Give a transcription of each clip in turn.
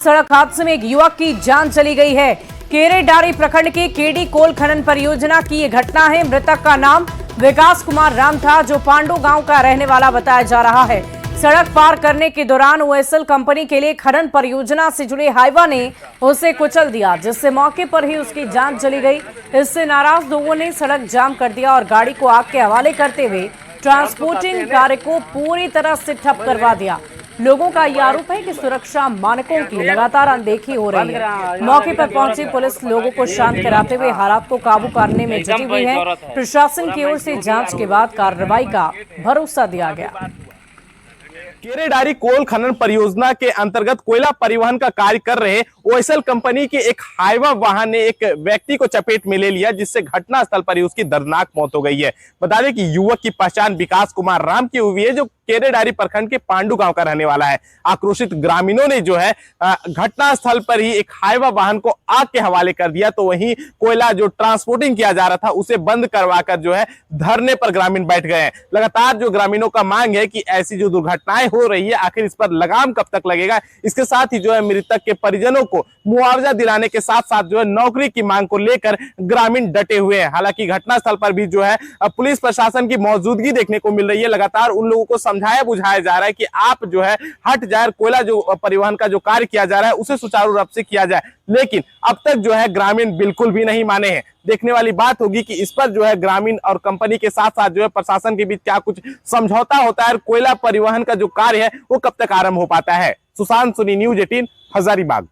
सड़क हादसे में एक युवक की जान चली गई है। केरेडारी प्रखंड के केडी कोल खनन परियोजना की ये घटना है। मृतक का नाम विकास कुमार राम था, जो पांडु गांव का रहने वाला बताया जा रहा है। सड़क पार करने के दौरान ओएसएल कंपनी के लिए खनन परियोजना से जुड़े हाईवा ने उसे कुचल दिया, जिससे मौके पर ही उसकी जान चली गई। इससे नाराज लोगों ने सड़क जाम कर दिया और गाड़ी को आग के हवाले करते हुए ट्रांसपोर्टिंग कार्य को पूरी तरह से ठप करवा दिया। लोगों का यह आरोप है कि सुरक्षा मानकों की लगातार अनदेखी हो रही है। मौके पर पहुंची पुलिस लोगों को शांत कराते हुए हालात को काबू करने में जुटी हुई है। प्रशासन की ओर से जांच के बाद कार्रवाई का भरोसा दिया गया। केरेडारी कोल खनन परियोजना के अंतर्गत कोयला परिवहन का कार्य कर रहे ओएसएल कंपनी के एक हाईवा वाहन ने एक व्यक्ति को चपेट में ले लिया, जिससे घटनास्थल पर ही उसकी दर्दनाक मौत हो गई है। बता दें कि युवक की पहचान विकास कुमार राम की हुई है, जो केरेडारी प्रखंड के पांडु गांव का रहने वाला है। आक्रोशित ग्रामीणों ने जो है घटनास्थल पर ही एक हाईवा वाहन को आग के हवाले कर दिया, तो वहीं कोयला जो ट्रांसपोर्टिंग किया जा रहा था उसे बंद करवाकर जो है धरने पर ग्रामीण बैठ गए हैं। लगातार जो ग्रामीणों का मांग है कि ऐसी जो दुर्घटनाएं हो रही है, आखिर इस पर लगाम कब तक लगेगा। इसके साथ ही जो है मृतक के परिजनों को मुआवजा दिलाने के साथ साथ जो है नौकरी की मांग को लेकर ग्रामीण डटे हुए हैं। हालांकि घटनास्थल पर भी जो है पुलिस प्रशासन की मौजूदगी देखने को मिल रही है। लगातार उन लोगों को समझाया बुझाया जा रहा है कि आप जो है हट जाए, कोयला जो परिवहन का जो कार्य किया जा रहा है उसे सुचारू रूप से किया जाए, लेकिन अब तक जो है ग्रामीण बिल्कुल भी नहीं माने हैं। देखने वाली बात होगी कि इस पर जो है ग्रामीण और कंपनी के साथ साथ जो है प्रशासन के बीच क्या कुछ समझौता होता है और कोयला परिवहन का जो कार्य है वो कब तक आरंभ हो पाता है। सुशांत सुनी, न्यूज 18, हजारीबाग।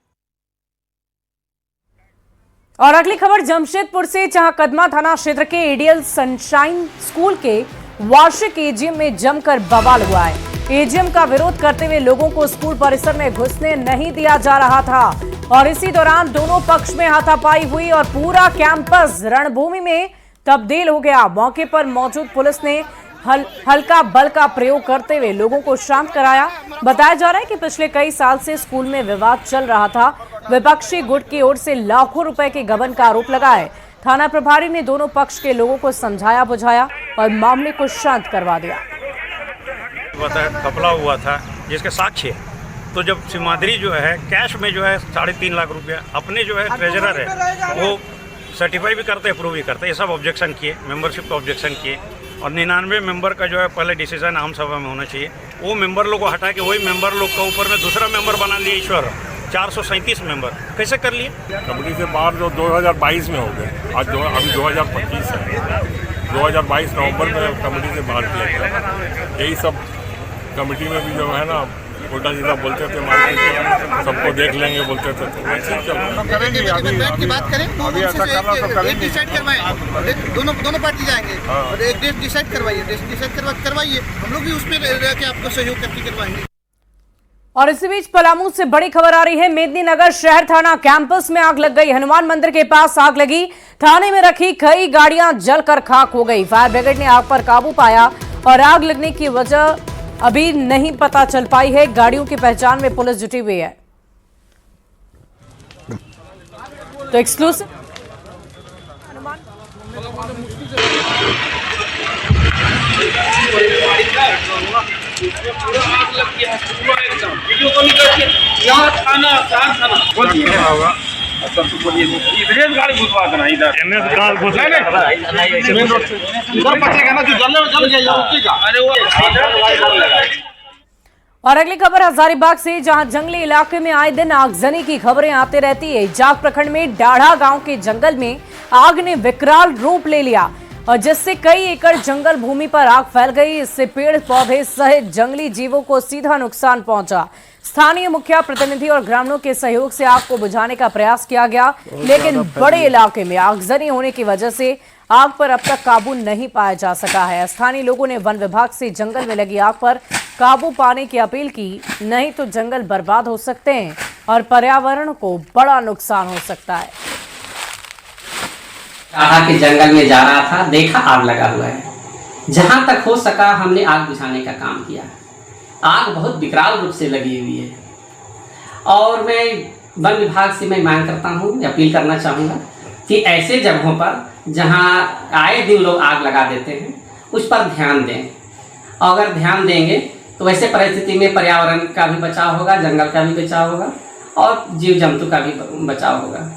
और अगली खबर जमशेदपुर से, जहां कदमा थाना क्षेत्र के एडियल सनशाइन स्कूल के वार्षिक एजीएम में जमकर बवाल हुआ है। एजीएम का विरोध करते हुए लोगों को स्कूल परिसर में घुसने नहीं दिया जा रहा था और इसी दौरान दोनों पक्ष में हाथापाई हुई और पूरा कैंपस रणभूमि में तब्दील हो गया। मौके पर मौजूद पुलिस ने हल्का बल का प्रयोग करते हुए लोगों को शांत कराया। बताया जा रहा है कि पिछले कई साल से स्कूल में विवाद चल रहा था। विपक्षी गुट की ओर से लाखों रुपए के गबन का आरोप लगा है। थाना प्रभारी ने दोनों पक्ष के लोगों को समझाया बुझाया और मामले को शांत करवा दिया। कपला हुआ था जिसके साक्ष्य, तो जब सिमाद्री जो है कैश में जो है 3.5 लाख रुपया अपने जो है ट्रेजरर है वो सर्टिफाई भी करते अप्रूव भी करते, ये सब ऑब्जेक्शन किए, मेंबरशिप का ऑब्जेक्शन किए। और 99 मेंबर का जो है पहले डिसीजन आम सभा में होना चाहिए, वो मेंबर लोग को हटा के वही मेंबर लोग का ऊपर में दूसरा मेंबर बना लिया ईश्वर। 437 मेंबर कैसे कर लिए? कमेटी से बाहर जो 2022 में हो गए, आज अभी 2025 है। 2022 नवंबर में कमेटी से बाहर किया गया। यही सब कमेटी में भी जो है ना उल्टा सीधा बोलते थे, सबको देख लेंगे बोलते थे, तो वैसे करेंगे की बात करें अभी ऐसा करना तो करेंगे। डिसाइड करवाएं, दोनों पार्टी जाएंगे और एक डेट डिसाइड करवाइए, हम लोग भी उसमें रह के आपको सहयोग करके करवाएंगे। और इसी बीच पलामू से बड़ी खबर आ रही है। मेदिनीनगर शहर थाना कैंपस में आग लग गई। हनुमान मंदिर के पास आग लगी। थाने में रखी कई गाड़ियां जलकर खाक हो गई। फायर ब्रिगेड ने आग पर काबू पाया और आग लगने की वजह अभी नहीं पता चल पाई है। गाड़ियों की पहचान में पुलिस जुटी हुई है। तो एक्सक्लूसिव और अगली खबर हजारीबाग से, जहां जंगली इलाके में आए दिन आगजनी की खबरें आती रहती है। जाग प्रखंड में डाढ़ा गांव के जंगल में आग ने विकराल रूप ले लिया और जिससे कई एकड़ जंगल भूमि पर आग फैल गई। इससे पेड़ पौधे सहित जंगली जीवों को सीधा नुकसान पहुंचा। स्थानीय मुखिया प्रतिनिधि और ग्रामीणों के सहयोग से आग को बुझाने का प्रयास किया गया, लेकिन बड़े इलाके में आगजनी होने की वजह से आग पर अब तक काबू नहीं पाया जा सका है। स्थानीय लोगों ने वन विभाग से जंगल में लगी आग पर काबू पाने की अपील की, नहीं तो जंगल बर्बाद हो सकते हैं और पर्यावरण को बड़ा नुकसान हो सकता है। डाढ़ा के जंगल में जा रहा था, देखा आग लगा हुआ है। जहां तक हो सका हमने आग बुझाने का काम किया। आग बहुत विकराल रूप से लगी हुई है और मैं वन विभाग से मैं मांग करता हूं, अपील करना चाहूँगा कि ऐसे जगहों पर जहां आए दिन लोग आग लगा देते हैं उस पर ध्यान दें। अगर ध्यान देंगे तो वैसे परिस्थिति में पर्यावरण का भी बचाव होगा, जंगल का भी बचाव होगा और जीव जंतु का भी बचाव होगा।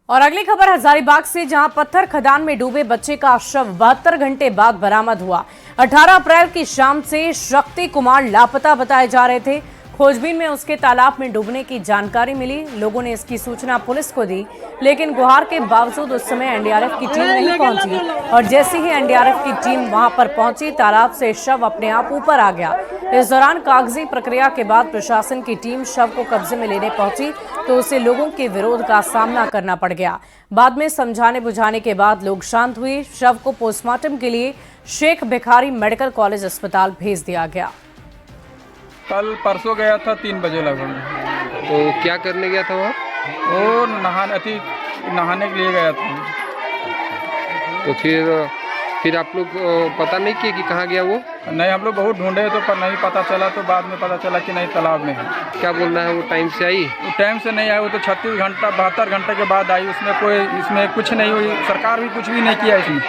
और अगली खबर हजारीबाग से, जहां पत्थर खदान में डूबे बच्चे का शव 72 घंटे बाद बरामद हुआ। 18 अप्रैल की शाम से शक्ति कुमार लापता बताए जा रहे थे। खोजबीन में उसके तालाब में डूबने की जानकारी मिली। लोगों ने इसकी सूचना पुलिस को दी, लेकिन गुहार के बावजूद उस समय एनडीआरएफ की टीम नहीं पहुंची। और जैसे ही एनडीआरएफ की टीम वहां पर पहुंची, तालाब से शव अपने आप ऊपर आ गया। इस दौरान कागजी प्रक्रिया के बाद प्रशासन की टीम शव को कब्जे में लेने पहुंची तो उसे लोगों के विरोध का सामना करना पड़ गया। बाद में समझाने बुझाने के बाद लोग शांत हुए। शव को पोस्टमार्टम के लिए शेख भिखारी मेडिकल कॉलेज अस्पताल भेज दिया गया। कल परसों गया था 3 बजे लगभग। तो क्या करने गया था वहाँ? वो नहाने के लिए गया था। तो फिर आप लोग पता नहीं किए कि कहाँ गया वो? नहीं, हम लोग बहुत ढूंढे तो पर नहीं पता चला, तो बाद में पता चला कि नहीं तालाब में है। क्या बोलना है, वो टाइम से आई? वो टाइम से नहीं आई, वो तो 36 घंटा 72 घंटे के बाद आई। इसमें कुछ नहीं हुई, सरकार भी कुछ भी नहीं किया इसमें।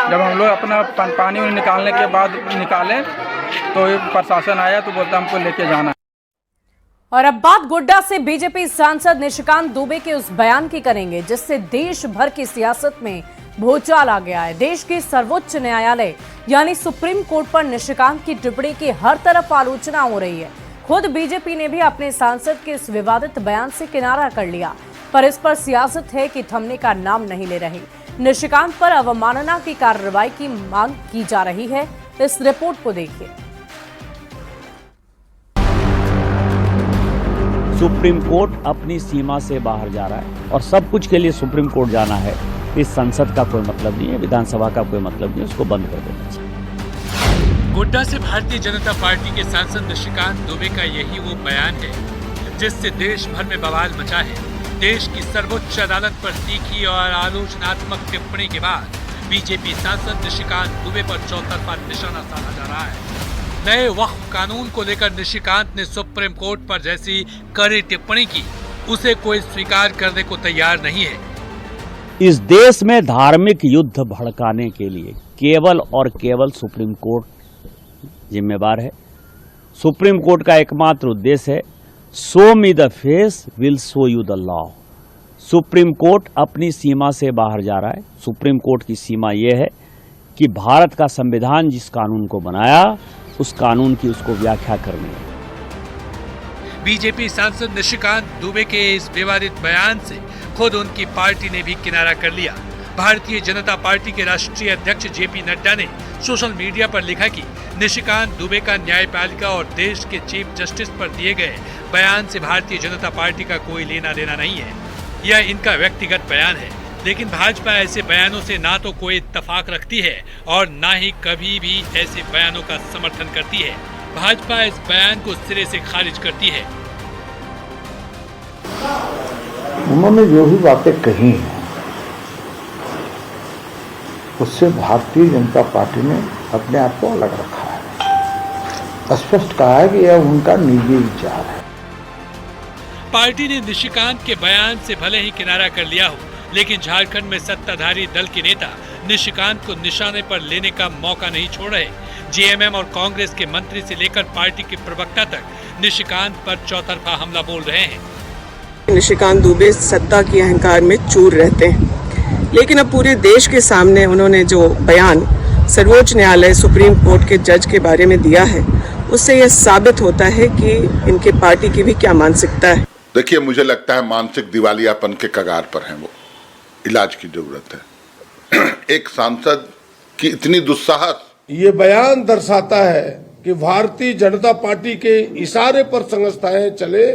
जब हम लोग अपना पानी निकालने के बाद निकाले तो प्रशासन आया तो बोलता हमको लेके जाना। और अब बात गोड्डा से बीजेपी सांसद निशिकांत दुबे के उस बयान की करेंगे जिससे देश भर की सियासत में भूचाल आ गया है। देश के सर्वोच्च न्यायालय यानी सुप्रीम कोर्ट पर निशिकांत की टिप्पणी की हर तरफ आलोचना हो रही है। खुद बीजेपी ने भी अपने सांसद के इस विवादित बयान से किनारा कर लिया, पर इस पर सियासत है कि थमने का नाम नहीं ले रही। निशिकांत पर अवमानना की कार्रवाई की मांग की जा रही है। इस रिपोर्ट को देखिए। सुप्रीम कोर्ट अपनी सीमा से बाहर जा रहा है और सब कुछ के लिए सुप्रीम कोर्ट जाना है। इस संसद का कोई मतलब नहीं है, विधानसभा का कोई मतलब नहीं, उसको बंद कर देना चाहिए। गोड्डा से भारतीय जनता पार्टी के सांसद निशिकांत दुबे का यही वो बयान है जिससे देश भर में बवाल मचा है। देश की सर्वोच्च अदालत पर तीखी और आलोचनात्मक टिप्पणी के बाद बीजेपी सांसद निशिकांत दुबे पर चौतरफा निशाना साधा जा रहा है। नए वक्फ कानून को लेकर निशिकांत ने सुप्रीम कोर्ट पर जैसी कड़ी टिप्पणी की, उसे कोई स्वीकार करने को तैयार नहीं है। इस देश में धार्मिक युद्ध भड़काने के लिए केवल और केवल सुप्रीम कोर्ट जिम्मेवार है। सुप्रीम कोर्ट का एकमात्र उद्देश्य है show me the face will show you the law. Supreme court अपनी सीमा से बाहर जा रहा है। सुप्रीम कोर्ट की सीमा यह है कि भारत का संविधान जिस कानून को बनाया उस कानून की उसको व्याख्या करनी है। बीजेपी सांसद निशिकांत दुबे के इस विवादित बयान से खुद उनकी पार्टी ने भी किनारा कर लिया। भारतीय जनता पार्टी के राष्ट्रीय अध्यक्ष जेपी नड्डा ने सोशल मीडिया पर लिखा कि निशिकांत दुबे का न्यायपालिका और देश के चीफ जस्टिस पर दिए गए बयान से भारतीय जनता पार्टी का कोई लेना देना नहीं है। यह इनका व्यक्तिगत बयान है, लेकिन भाजपा ऐसे बयानों से ना तो कोई इत्तेफाक रखती है और ना ही कभी भी ऐसे बयानों का समर्थन करती है। भाजपा इस बयान को सिरे से खारिज करती है। उन्होंने जो भी बातें कही हैं उससे भारतीय जनता पार्टी ने अपने आप को अलग रखा है। स्पष्ट कहा है कि यह उनका निजी विचार है। पार्टी ने निशिकांत के बयान से भले ही किनारा कर लिया हो, लेकिन झारखंड में सत्ताधारी दल के नेता निशिकांत को निशाने पर लेने का मौका नहीं छोड़ रहे। जेएमएम और कांग्रेस के मंत्री से लेकर पार्टी के प्रवक्ता तक निशिकांत पर चौतरफा हमला बोल रहे हैं। निशिकांत दुबे सत्ता के अहंकार में चूर रहते हैं, लेकिन अब पूरे देश के सामने उन्होंने जो बयान सर्वोच्च न्यायालय सुप्रीम कोर्ट के जज के बारे में दिया है, उससे यह साबित होता है कि इनके पार्टी की भी क्या मानसिकता है। देखिए, मुझे लगता है मानसिक दिवालियापन के कगार पर हैं वो। इलाज की जरूरत है। एक सांसद की इतनी दुस्साहस। ये बयान दर्शाता है कि भारतीय जनता पार्टी के इशारे पर संस्थाएं चले।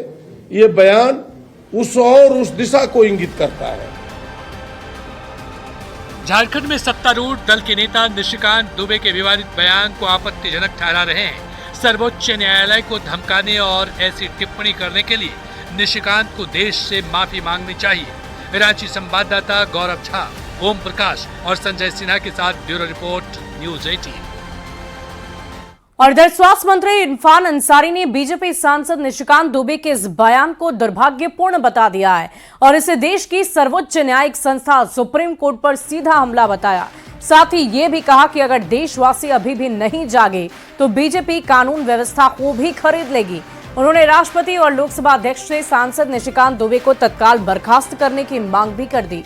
ये बयान उस दिशा को इंगित करता है। झारखंड में सत्तारूढ़ दल के नेता निशिकांत दुबे के विवादित बयान को आपत्तिजनक ठहरा रहे हैं। सर्वोच्च न्यायालय को धमकाने और ऐसी टिप्पणी करने के लिए निशिकांत को देश से माफी मांगनी चाहिए। रांची संवाददाता गौरव झा, ओम प्रकाश और संजय सिन्हा के साथ ब्यूरो रिपोर्ट, न्यूज 18। और इधर स्वास्थ्य मंत्री इरफान अंसारी ने बीजेपी सांसद निशिकांत दुबे के इस बयान को दुर्भाग्यपूर्ण बता दिया है और इसे देश की सर्वोच्च न्यायिक संस्था सुप्रीम कोर्ट पर सीधा हमला बताया। साथ ही ये भी कहा कि अगर देशवासी अभी भी नहीं जागे तो बीजेपी कानून व्यवस्था को भी खरीद लेगी। उन्होंने राष्ट्रपति और लोकसभा अध्यक्ष से सांसद निशिकांत दुबे को तत्काल बर्खास्त करने की मांग भी कर दी।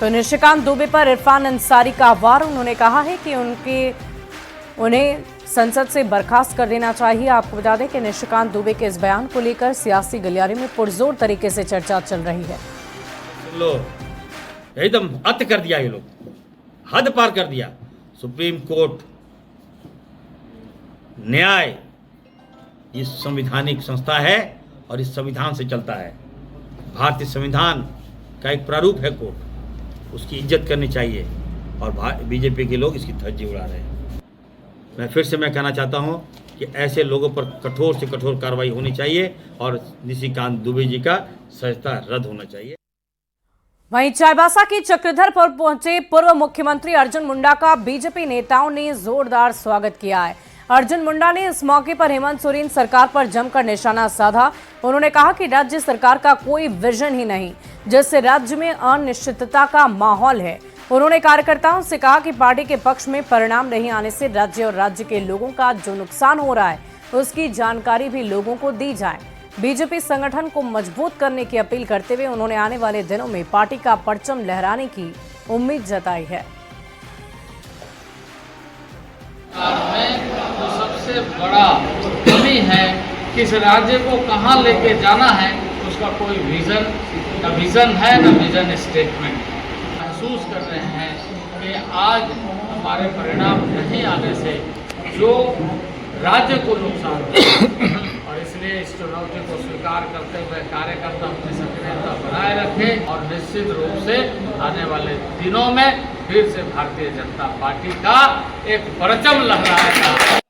तो निशिकांत दुबे पर इरफान अंसारी का वार। उन्होंने कहा है कि उन्हें संसद से बर्खास्त कर देना चाहिए। आपको बता दें कि निशिकांत दुबे के इस बयान को लेकर सियासी गलियारे में पुरजोर तरीके से चर्चा चल रही है। लो एकदम अत कर दिया, ये लोग हद पार कर दिया। सुप्रीम कोर्ट न्याय ये संवैधानिक संस्था है और इस संविधान से चलता है। भारतीय संविधान का एक प्रारूप है कोर्ट, उसकी इज्जत करनी चाहिए और बीजेपी के लोग इसकी धज्जी उड़ा रहे हैं। मैं फिर से कहना चाहता हूं कि ऐसे लोगों पर कठोर से कठोर कार्रवाई होनी चाहिए और निशिकांत दुबे जी का सजता रद्द होना चाहिए। वहीं चाईबासा की चक्रधर पर पहुंचे पूर्व मुख्यमंत्री अर्जुन मुंडा का बीजेपी नेताओं ने जोरदार स्वागत किया है। अर्जुन मुंडा ने इस मौके पर हेमंत सोरेन सरकार पर जमकर निशाना साधा। उन्होंने कहा कि राज्य सरकार का कोई विजन ही नहीं, जिससे राज्य में अनिश्चितता का माहौल है। उन्होंने कार्यकर्ताओं से कहा कि पार्टी के पक्ष में परिणाम नहीं आने से राज्य और राज्य के लोगों का जो नुकसान हो रहा है उसकी जानकारी भी लोगों को दी जाए। बीजेपी संगठन को मजबूत करने की अपील करते हुए उन्होंने आने वाले दिनों में पार्टी का परचम लहराने की उम्मीद जताई है। तो सबसे बड़ा कमी है कि इस राज्य को कहां लेके जाना है, उसका कोई विजन है न विजन स्टेटमेंट। महसूस कर रहे हैं कि आज हमारे परिणाम नहीं आने से जो राज्य को नुकसान हो और इसलिए इस चुनौती को स्वीकार करते हुए कार्यकर्ता अपनी सक्रियता बनाए रखें और निश्चित रूप से आने वाले दिनों में फिर से भारतीय जनता पार्टी का एक परचम लहराएगा।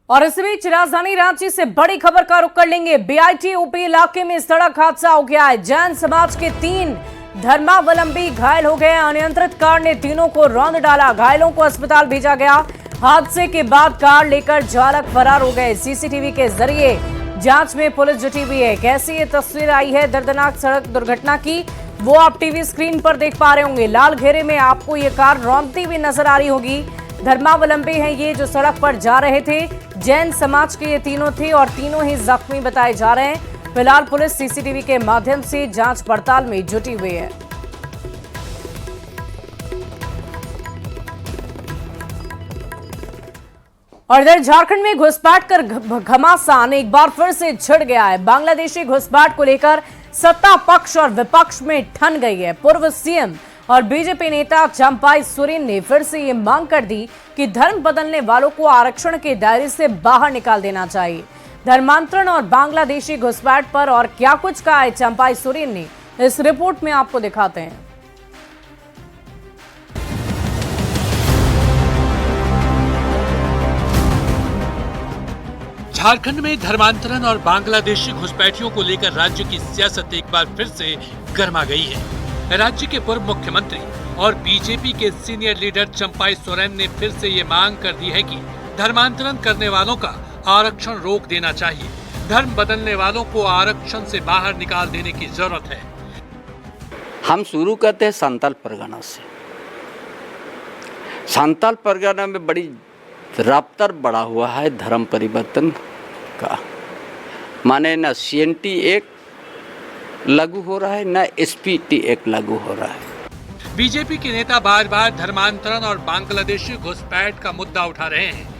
और इस बीच राजधानी रांची से बड़ी खबर का रुख कर लेंगे। बीआईटी ओपी इलाके में सड़क हादसा हो गया है। जैन समाज के 3 धर्मावलंबी घायल हो गए। अनियंत्रित कार ने तीनों को रौंद डाला। घायलों को अस्पताल भेजा गया। हादसे के बाद कार लेकर चालक फरार हो गए। सीसीटीवी के जरिए जांच में पुलिस जुटी हुई है। कैसी ये तस्वीर आई है दर्दनाक सड़क दुर्घटना की, वो आप टीवी स्क्रीन पर देख पा रहे होंगे। लाल घेरे में आपको ये कार रौंदती हुई नजर आ रही होगी। धर्मावलंबी हैं ये जो सड़क पर जा रहे थे। जैन समाज के ये तीनों थे और तीनों ही जख्मी बताए जा रहे हैं। फिलहाल पुलिस सीसीटीवी के माध्यम से जांच पड़ताल में जुटी हुई है। और इधर झारखंड में घुसपैठ कर घमासान एक बार फिर से छिड़ गया है। बांग्लादेशी घुसपैठ को लेकर सत्ता पक्ष और विपक्ष में ठन गई है। पूर्व सीएम और बीजेपी नेता चंपाई सोरेन ने फिर से ये मांग कर दी कि धर्म बदलने वालों को आरक्षण के दायरे से बाहर निकाल देना चाहिए। धर्मांतरण और बांग्लादेशी घुसपैठ पर और क्या कुछ कहा है चंपाई सोरेन ने, इस रिपोर्ट में आपको दिखाते हैं। झारखंड में धर्मांतरण और बांग्लादेशी घुसपैठियों को लेकर राज्य की सियासत एक बार फिर से गर्मा गई है। राज्य के पूर्व मुख्यमंत्री और बीजेपी के सीनियर लीडर चंपाई सोरेन ने फिर से ये मांग कर दी है कि धर्मांतरण करने वालों का आरक्षण रोक देना चाहिए। धर्म बदलने वालों को आरक्षण से बाहर निकाल देने की जरूरत है। हम शुरू करते हैं संताल परगना से। संताल परगना में बड़ी रफ्तार बढ़ा हुआ है धर्म परिवर्तन का। माने न CNT एक्ट लागू हो रहा है न SPT एक्ट लागू हो रहा है। बीजेपी के नेता बार बार धर्मांतरण और बांग्लादेशी घुसपैठ का मुद्दा उठा रहे हैं।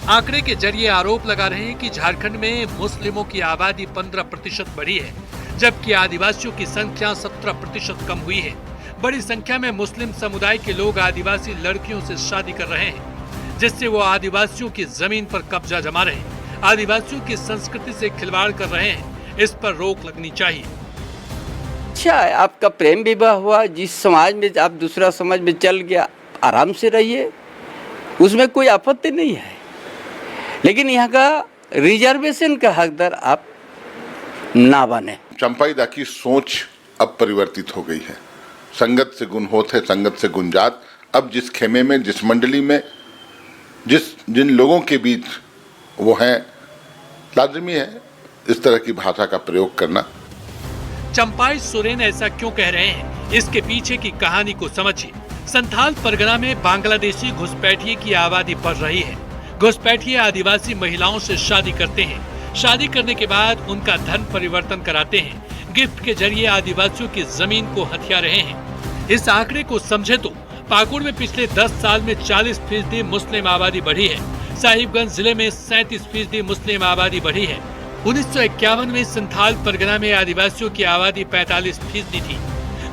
आंकड़े के जरिए आरोप लगा रहे हैं कि झारखंड में मुस्लिमों की आबादी 15% बढ़ी है, जबकि आदिवासियों की संख्या 17% कम हुई है। बड़ी संख्या में मुस्लिम समुदाय के लोग आदिवासी लड़कियों से शादी कर रहे हैं, जिससे वो आदिवासियों की जमीन पर कब्जा जमा रहे हैं, आदिवासियों की संस्कृति से खिलवाड़ कर रहे हैं। इस पर रोक लगनी चाहिए। अच्छा है, आपका प्रेम विवाह हुआ, जिस समाज में आप दूसरा समाज में चल गया, आराम से रहिए, उसमें कोई आपत्ति नहीं है। लेकिन यहाँ का रिजर्वेशन का हकदार आप ना बने। चंपाई दा की सोच अब परिवर्तित हो गई है। संगत से गुण होत है, संगत से गुण जात। अब जिस खेमे में, जिस मंडली में, जिन लोगों के बीच वो हैं, लाजमी है इस तरह की भाषा का प्रयोग करना। चंपाई सोरेन ऐसा क्यों कह रहे हैं, इसके पीछे की कहानी को समझिए। संथाल परगना में बांग्लादेशी घुसपैठिए की आबादी बढ़ रही है। घुसपैठिए आदिवासी महिलाओं से शादी करते हैं। शादी करने के बाद उनका धन परिवर्तन कराते हैं। गिफ्ट के जरिए आदिवासियों की जमीन को हथिया रहे हैं। इस आंकड़े को समझे तो पाकुड़ में पिछले 10 साल में 40% मुस्लिम आबादी बढ़ी है। साहिबगंज जिले में 37% मुस्लिम आबादी बढ़ी है। 1951 में संथाल परगना में आदिवासियों की आबादी 45% थी,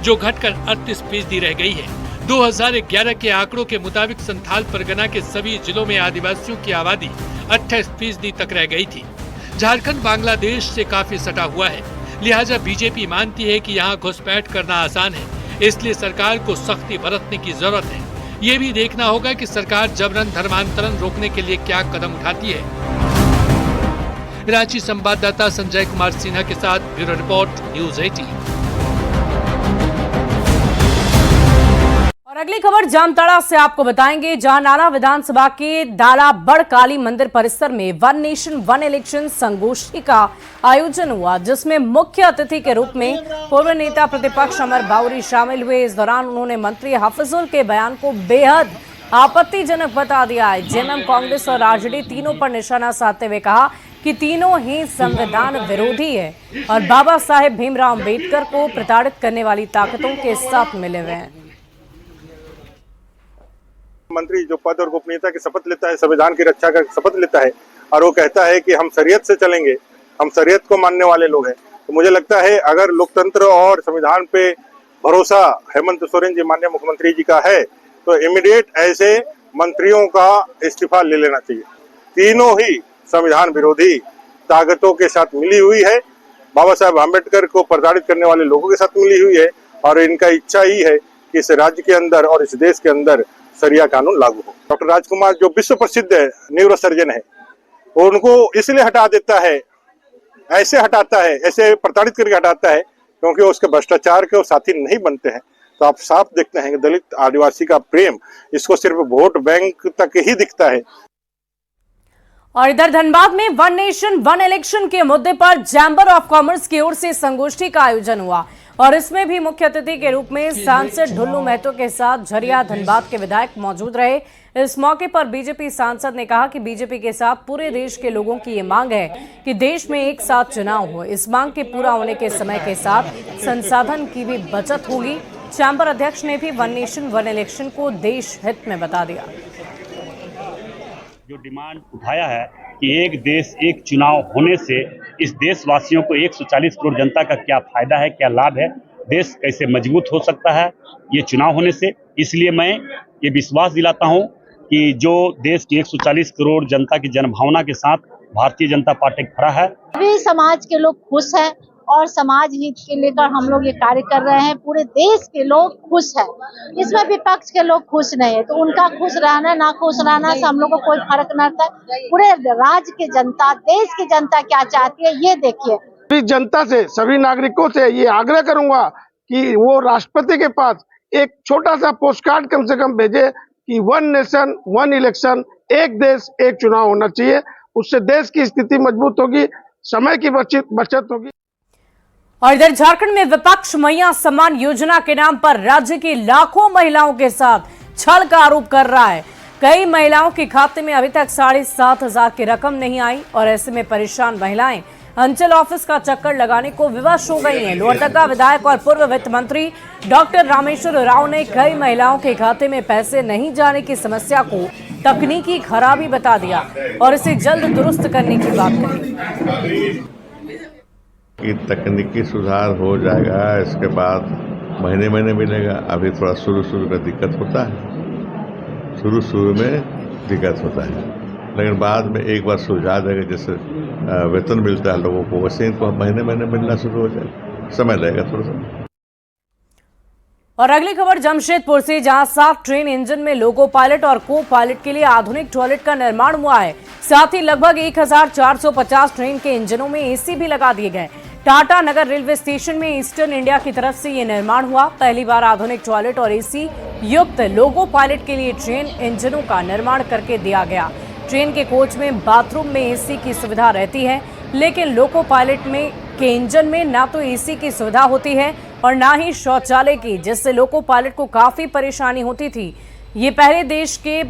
जो घटकर 38% रह गई है। 2011 के आंकड़ों के मुताबिक संथाल परगना के सभी जिलों में आदिवासियों की आबादी 28% तक रह गई थी। झारखंड बांग्लादेश से काफी सटा हुआ है, लिहाजा बीजेपी मानती है कि यहाँ घुसपैठ करना आसान है, इसलिए सरकार को सख्ती बरतने की जरूरत है। ये भी देखना होगा कि सरकार जबरन धर्मांतरण रोकने के लिए क्या कदम उठाती है। रांची संवाददाता संजय कुमार सिन्हा के साथ ब्यूरो रिपोर्ट, न्यूज 18। और अगली खबर जामताड़ा से आपको बताएंगे, जहां नाला विधानसभा के दालाबड़ काली मंदिर परिसर में वन नेशन वन इलेक्शन संगोष्ठी का आयोजन हुआ, जिसमें मुख्य अतिथि के रूप में पूर्व नेता प्रतिपक्ष अमर बाउरी शामिल हुए। इस दौरान उन्होंने मंत्री हाफिजुल के बयान को बेहद आपत्तिजनक बता दिया है। जेएमएम, कांग्रेस और आरजेडी तीनों पर निशाना साधते हुए कहा कि तीनों ही संविधान विरोधी है और बाबा साहेब भीमराव अम्बेडकर को प्रताड़ित करने वाली ताकतों के साथ मिले हुए हैं। मंत्री जो पद और गोपनीयता की शपथ लेता है, संविधान की रक्षा का शपथ लेता है और वो कहता है कि हम शरीयत से चलेंगे, हम शरीयत को मानने वाले लोग हैं, तो मुझे लगता है अगर लोकतंत्र और संविधान पे भरोसा हेमंत सोरेन जी माननीय मुख्यमंत्री जी का है तो इमीडिएट ऐसे मंत्रियों का इस्तीफा ले लेना चाहिए। तीनों ही संविधान विरोधी ताकतों के साथ मिली हुई है, बाबा साहेब आम्बेडकर को प्रताड़ित करने वाले लोगों के साथ मिली हुई है और इनका इच्छा ही है कि इस राज्य के अंदर और इस देश के अंदर शरिया कानून लागू हो। डॉक्टर राजकुमार जो विश्व प्रसिद्ध न्यूरो सर्जन है, उनको इसलिए हटा देता है, ऐसे हटाता है, ऐसे प्रताड़ित करके हटाता है क्योंकि उसके भ्रष्टाचार के वो साथी नहीं बनते हैं। तो आप साफ देखते हैं कि दलित आदिवासी का प्रेम इसको सिर्फ वोट बैंक तक ही दिखता है। और इधर धनबाद में वन नेशन वन इलेक्शन के मुद्दे पर चैंबर ऑफ कॉमर्स की ओर से संगोष्ठी का आयोजन हुआ और इसमें भी मुख्य अतिथि के रूप में सांसद ढुल्लू महतो के साथ झरिया धनबाद के विधायक मौजूद रहे। इस मौके पर बीजेपी सांसद ने कहा कि बीजेपी के साथ पूरे देश के लोगों की ये मांग है कि देश में एक साथ चुनाव हो। इस मांग के पूरा होने के समय के साथ संसाधन की भी बचत होगी। चैंबर अध्यक्ष ने भी वन नेशन वन इलेक्शन को देश हित में बता दिया। जो डिमांड उठाया है कि एक देश एक चुनाव होने से इस देशवासियों को 140 करोड़ जनता का क्या फायदा है, क्या लाभ है, देश कैसे मजबूत हो सकता है ये चुनाव होने से। इसलिए मैं ये विश्वास दिलाता हूं कि जो देश की 140 करोड़ जनता की जनभावना के साथ भारतीय जनता पार्टी खड़ा है। सभी समाज के लोग खुश हैं और समाज हित के लेकर हम लोग ये कार्य कर रहे हैं। पूरे देश के लोग खुश हैं, इसमें विपक्ष के लोग खुश नहीं है, तो उनका खुश रहना ना खुश रहना से हम लोग को कोई फर्क नहीं पड़ता। पूरे राज्य की जनता, देश की जनता क्या चाहती है ये देखिए। सभी जनता से, सभी नागरिकों से ये आग्रह करूंगा कि वो राष्ट्रपति के पास एक छोटा सा पोस्ट कार्ड कम से कम भेजे कि वन नेशन वन इलेक्शन, एक देश एक चुनाव होना चाहिए। उससे देश की स्थिति मजबूत होगी, समय की बचत होगी। और इधर झारखंड में विपक्ष मैया सम्मान योजना के नाम पर राज्य की लाखों महिलाओं के साथ छल का आरोप कर रहा है। कई महिलाओं के खाते में अभी तक 7,500 की रकम नहीं आई और ऐसे में परेशान महिलाएं अंचल ऑफिस का चक्कर लगाने को विवश हो गई हैं। लोहरदगा विधायक और पूर्व वित्त मंत्री डॉक्टर रामेश्वर राव ने कई महिलाओं के खाते में पैसे नहीं जाने की समस्या को तकनीकी खराबी बता दिया और इसे जल्द दुरुस्त करने की बात कही। कि तकनीकी सुधार हो जाएगा, इसके बाद महीने महीने मिलेगा। अभी थोड़ा शुरू में दिक्कत होता है, शुरू में दिक्कत होता है, लेकिन बाद में एक बार सुलझा देगा। जैसे वेतन मिलता है लोगों को, वैसे इनको महीने मिलना शुरू हो जाएगा, समय लगेगा थोड़ा सा। और अगली खबर जमशेदपुर से, जहां 7 ट्रेन इंजन में लोको पायलट और को पायलट के लिए आधुनिक टॉयलेट का निर्माण हुआ है। साथ ही लगभग 1450 ट्रेन के इंजनों में एसी भी लगा दिए गए। टाटा नगर रेलवे स्टेशन में ईस्टर्न इंडिया की तरफ से ये निर्माण हुआ। पहली बार आधुनिक टॉयलेट और एसी युक्त लोको पायलट के लिए ट्रेन इंजनों का निर्माण करके दिया गया। ट्रेन के कोच में बाथरूम में एसी की सुविधा रहती है, लेकिन लोको पायलट में के इंजन में ना तो एसी की सुविधा होती है और ना ही शौचालय की, जिससे लोको पायलट को काफी परेशानी होती थी। ये पहले देश के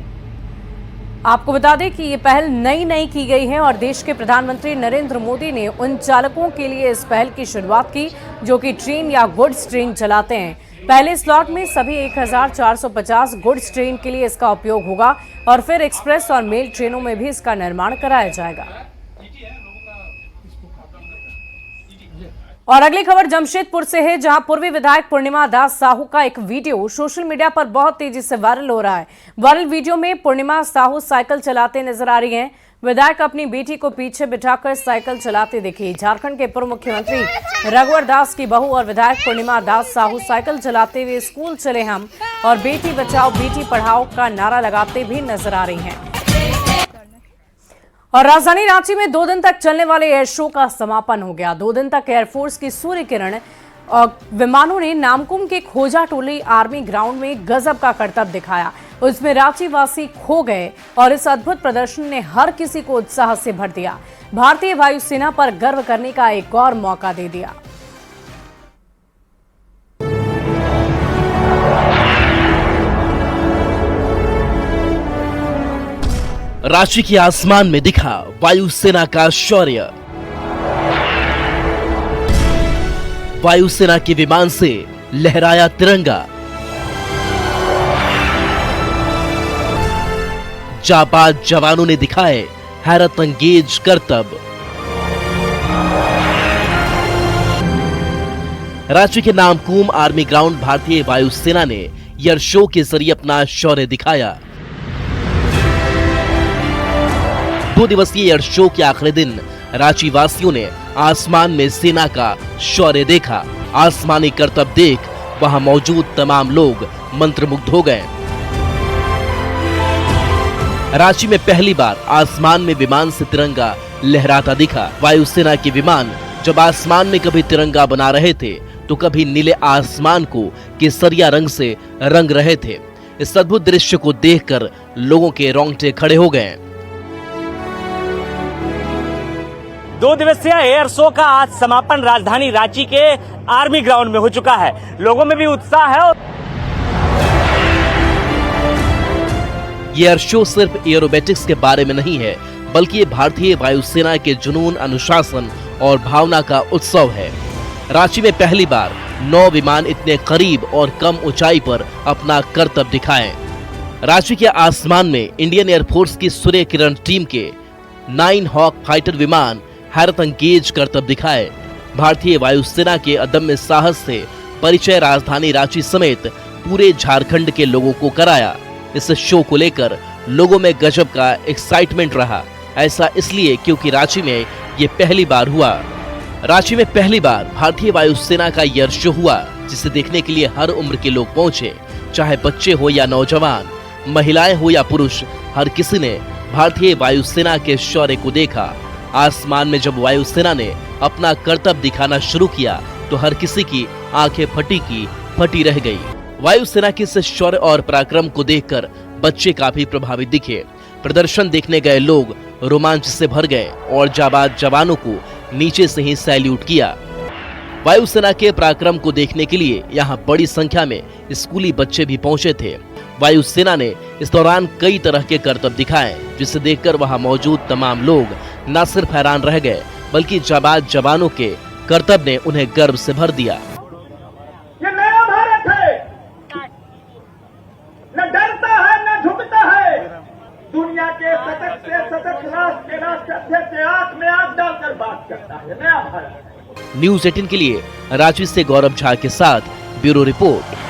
आपको बता दें कि ये पहल नई की गई है और देश के प्रधानमंत्री नरेंद्र मोदी ने उन चालकों के लिए इस पहल की शुरुआत की जो कि ट्रेन या गुड्स ट्रेन चलाते हैं। पहले स्लॉट में सभी 1450 गुड्स ट्रेन के लिए इसका उपयोग होगा और फिर एक्सप्रेस और मेल ट्रेनों में भी इसका निर्माण कराया जाएगा। और अगली खबर जमशेदपुर से है, जहां पूर्वी विधायक पूर्णिमा दास साहू का एक वीडियो सोशल मीडिया पर बहुत तेजी से वायरल हो रहा है। वायरल वीडियो में पूर्णिमा साहू साइकिल चलाते नजर आ रही हैं। विधायक अपनी बेटी को पीछे बिठाकर साइकिल चलाते दिखे। झारखंड के पूर्व मुख्यमंत्री रघुवर दास की बहू और विधायक पूर्णिमा दास साहू साइकिल चलाते हुए स्कूल चले हम और बेटी बचाओ बेटी पढ़ाओ का नारा लगाते भी नजर आ रही हैं। और राजधानी रांची में 2 दिन तक चलने वाले एयर शो का समापन हो गया। 2 दिन तक एयरफोर्स की सूर्य किरण विमानों ने नामकुम के खोजा टोली आर्मी ग्राउंड में गजब का करतब दिखाया। उसमें रांची वासी खो गए और इस अद्भुत प्रदर्शन ने हर किसी को उत्साह से भर दिया। भारतीय वायुसेना पर गर्व करने का एक और मौका दे दिया। रांची के आसमान में दिखा वायुसेना का शौर्य। वायुसेना के विमान से लहराया तिरंगा। जाबाज जवानों ने दिखाए हैरत अंगेज करतब। रांची के नामकुम आर्मी ग्राउंड भारतीय वायुसेना ने एयर शो के जरिए अपना शौर्य दिखाया। 2 दिवसीय एयर शो के आखिरी दिन रांची वासियों ने आसमान में सेना का शौर्य देखा। आसमानी करतब देख वहां मौजूद तमाम लोग मंत्रमुग्ध हो गए। रांची में पहली बार आसमान में विमान से तिरंगा लहराता दिखा। वायुसेना के विमान जब आसमान में कभी तिरंगा बना रहे थे तो कभी नीले आसमान को केसरिया रंग से रंग रहे थे। इस अद्भुत दृश्य को देखकर लोगों के रोंगटे खड़े हो गए। 2 दिवसीय एयर शो का आज समापन राजधानी रांची के आर्मी ग्राउंड में हो चुका है। लोगों में भी उत्साह है। ये एयर शो सिर्फ एरोबेटिक्स के बारे में नहीं है, बल्कि ये भारतीय वायुसेना के जुनून, अनुशासन और भावना का उत्सव है। रांची में पहली बार 9 विमान इतने करीब और कम ऊंचाई पर अपना करतब दिखाए। रांची के आसमान में इंडियन एयरफोर्स की सूर्य किरण टीम के 9 हॉक फाइटर विमान हैरत अंगेज करतब दिखाए। भारतीय वायुसेना के अदम्य साहस से परिचय राजधानी रांची समेत पूरे झारखंड के लोगों को कराया। इस शो को लेकर लोगों में गजब का एक्साइटमेंट रहा। ऐसा इसलिए क्योंकि रांची में ये पहली बार हुआ। रांची में पहली बार भारतीय वायुसेना का एयर शो हुआ, जिसे देखने के लिए हर उम्र के लोग पहुंचे। चाहे बच्चे हो या नौजवान, महिलाएं हो या पुरुष, हर किसी ने भारतीय वायुसेना के शौर्य को देखा। आसमान में जब वायुसेना ने अपना करतब दिखाना शुरू किया तो हर किसी की आंखें फटी रह गई। वायुसेना के इस शौर्य और पराक्रम को देखकर बच्चे काफी प्रभावित दिखे। प्रदर्शन देखने गए लोग रोमांच से भर गए और जाबाज जवानों को नीचे से ही सैल्यूट किया। वायुसेना के पराक्रम को देखने के लिए यहाँ बड़ी संख्या में स्कूली बच्चे भी पहुंचे थे। वायुसेना ने इस दौरान कई तरह के करतब दिखाए, जिसे देखकर वहां मौजूद तमाम लोग न सिर्फ हैरान रह गए, बल्कि जाबाज जवानों के करतब ने उन्हें गर्व से भर दिया। ये नया भारत है, न डरता है न झुकता है। दुनिया के सतत राष्ट्र के राष्ट्राध्यक्ष से आंख में आंख डालकर बात करता है। नया भारत। न्यूज़ 18 के लिए रांची से गौरव झा के साथ ब्यूरो रिपोर्ट।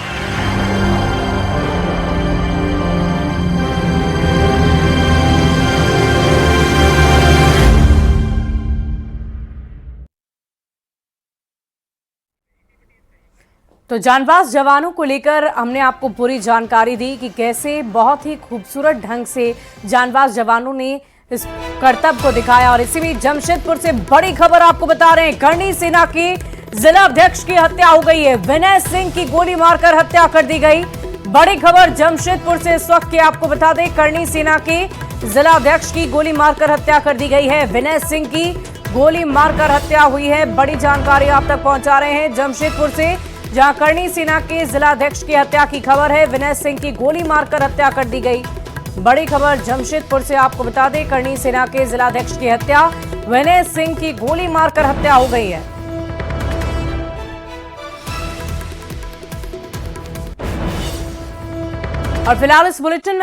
तो जानबाज जवानों को लेकर हमने आपको पूरी जानकारी दी कि कैसे बहुत ही खूबसूरत ढंग से जानबाज जवानों ने इस करतब को दिखाया। और इसी बीच जमशेदपुर से बड़ी खबर आपको बता रहे हैं, करणी सेना के जिला अध्यक्ष की हत्या हो गई है। विनय सिंह की गोली मारकर हत्या कर दी गई। बड़ी खबर जमशेदपुर से इस वक्त की आपको बता दें, करणी सेना के जिला अध्यक्ष की गोली मारकर हत्या कर दी गई है। विनय सिंह की गोली मारकर हत्या हुई है। बड़ी जानकारी आप तक पहुंचा रहे हैं जमशेदपुर से, जहां करणी सेना के जिलाध्यक्ष की हत्या की खबर है। विनय सिंह की गोली मारकर हत्या कर दी गई। बड़ी खबर जमशेदपुर से आपको बता दें, करणी सेना के जिलाध्यक्ष की हत्या, विनय सिंह की गोली मारकर हत्या हो गई है। और फिलहाल इस बुलेटिन में